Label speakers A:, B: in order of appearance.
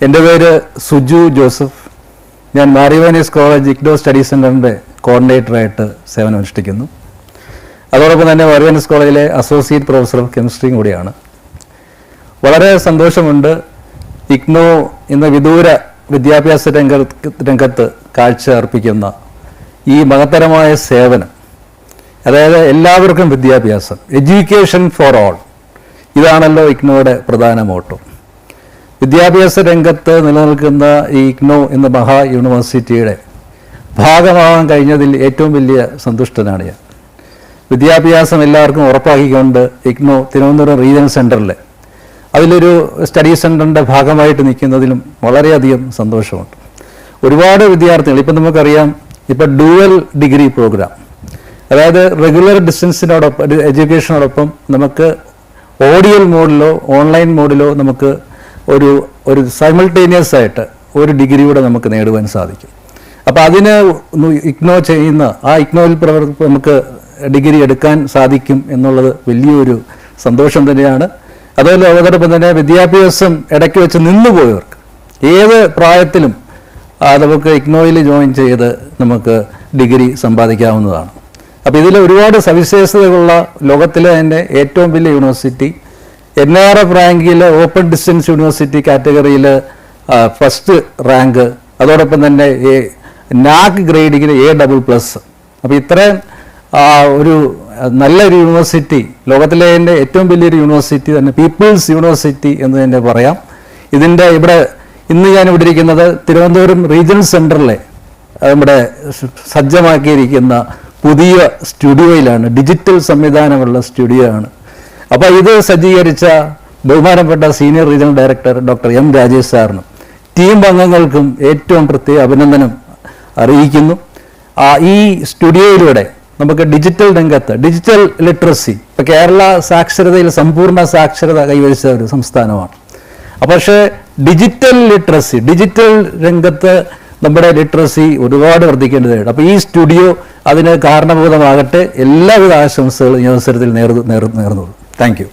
A: എൻ്റെ പേര് സുജു ജോസഫ്. ഞാൻ മാരിവാനീസ് കോളേജ് ഇഗ്നോ സ്റ്റഡി സെൻ്ററിൻ്റെ കോർഡിനേറ്ററായിട്ട് സേവനമനുഷ്ഠിക്കുന്നു. അതോടൊപ്പം തന്നെ മാരിവാനീസ് കോളേജിലെ അസോസിയേറ്റ് പ്രൊഫസർ ഓഫ് കെമിസ്ട്രിയും കൂടിയാണ്. വളരെ സന്തോഷമുണ്ട്. ഇഗ്നോ ഇന്ന് വിദൂര വിദ്യാഭ്യാസ രംഗത്ത് കാഴ്ച അർപ്പിക്കുന്ന ഈ മഹത്തരമായ സേവനം, അതായത് എല്ലാവർക്കും വിദ്യാഭ്യാസം, എഡ്യൂക്കേഷൻ ഫോർ ഓൾ, ഇതാണല്ലോ ഇഗ്നോയുടെ പ്രധാന മോട്ടോ. വിദ്യാഭ്യാസ രംഗത്ത് നിലനിൽക്കുന്ന ഈ ഇഗ്നോ എന്ന മഹാ യൂണിവേഴ്സിറ്റിയുടെ ഭാഗമാകാൻ കഴിഞ്ഞതിൽ ഏറ്റവും വലിയ സന്തുഷ്ടനാണ് ഞാൻ. വിദ്യാഭ്യാസം എല്ലാവർക്കും ഉറപ്പാക്കിക്കൊണ്ട് ഇഗ്നോ തിരുവനന്തപുരം റീജിയണൽ സെൻറ്ററിൽ അതിലൊരു സ്റ്റഡി സെൻറ്ററിൻ്റെ ഭാഗമായിട്ട് നിൽക്കുന്നതിലും വളരെയധികം സന്തോഷമുണ്ട്. ഒരുപാട് വിദ്യാർത്ഥികൾ, ഇപ്പം നമുക്കറിയാം, ഇപ്പം ഡ്യുവൽ ഡിഗ്രി പ്രോഗ്രാം, അതായത് റെഗുലർ ഡിസ്റ്റൻസിനോടൊപ്പം എഡ്യൂക്കേഷനോടൊപ്പം നമുക്ക് ഓഡിയൽ മോഡിലോ ഓൺലൈൻ മോഡിലോ നമുക്ക് ഒരു സൈമൾട്ടേനിയസ് ആയിട്ട് ഒരു ഡിഗ്രി കൂടെ നമുക്ക് നേടുവാൻ സാധിക്കും. അപ്പോൾ അതിന് ഇഗ്നോ ചെയ്യുന്ന ഇഗ്നോയിൽ നമുക്ക് ഡിഗ്രി എടുക്കാൻ സാധിക്കും എന്നുള്ളത് വലിയൊരു സന്തോഷം തന്നെയാണ്. അതുപോലെ അതോടൊപ്പം തന്നെ വിദ്യാഭ്യാസം ഇടയ്ക്ക് വെച്ച് നിന്നുപോയവർക്ക് ഏത് പ്രായത്തിലും നമുക്ക് ഇഗ്നോയിൽ ജോയിൻ ചെയ്ത് നമുക്ക് ഡിഗ്രി സമ്പാദിക്കാവുന്നതാണ്. അപ്പോൾ ഇതിൽ ഒരുപാട് സവിശേഷതകളുള്ള ലോകത്തിലെ തന്നെ ഏറ്റവും വലിയ യൂണിവേഴ്സിറ്റി, NRF റാങ്കിൽ ഓപ്പൺ ഡിസ്റ്റൻസ് യൂണിവേഴ്സിറ്റി കാറ്റഗറിയിൽ ഫസ്റ്റ് റാങ്ക്, അതോടൊപ്പം തന്നെ NAAC ഗ്രേഡിങ്ങിൽ A++. അപ്പോൾ ഇത്രയും ഒരു നല്ലൊരു യൂണിവേഴ്സിറ്റി, ലോകത്തിലെ തന്നെ ഏറ്റവും വലിയൊരു യൂണിവേഴ്സിറ്റി തന്നെ, പീപ്പിൾസ് യൂണിവേഴ്സിറ്റി എന്ന് തന്നെ പറയാം. ഇതിൻ്റെ ഇന്ന് ഞാൻ ഇവിടെ ഇരിക്കുന്നത് തിരുവനന്തപുരം റീജിയണൽ സെൻറ്ററിലെ നമ്മുടെ സജ്ജമാക്കിയിരിക്കുന്ന പുതിയ സ്റ്റുഡിയോയിലാണ്. ഡിജിറ്റൽ സംവിധാനമുള്ള സ്റ്റുഡിയോ ആണ്. അപ്പോൾ ഇത് സജ്ജീകരിച്ച ബഹുമാനപ്പെട്ട senior regional director doctor M. Rajesh സാറിനും ടീം അംഗങ്ങൾക്കും ഏറ്റവും പ്രത്യേക അഭിനന്ദനം അറിയിക്കുന്നു. ഈ സ്റ്റുഡിയോയിലൂടെ നമുക്ക് ഡിജിറ്റൽ രംഗത്ത് ഡിജിറ്റൽ ലിറ്ററസി, ഇപ്പോൾ കേരള സാക്ഷരതയിൽ സമ്പൂർണ്ണ സാക്ഷരത കൈവരിച്ച ഒരു സംസ്ഥാനമാണ്. പക്ഷേ ഡിജിറ്റൽ ലിറ്ററസി, ഡിജിറ്റൽ രംഗത്ത് നമ്മുടെ ലിറ്ററസി ഒരുപാട് വർദ്ധിക്കേണ്ടതായിട്ട്. അപ്പോൾ ഈ സ്റ്റുഡിയോ അതിന് കാരണഭൂതമാകട്ടെ. എല്ലാവിധ ആശംസകളും ഈ അവസരത്തിൽ നേർന്നുള്ളൂ. Thank you.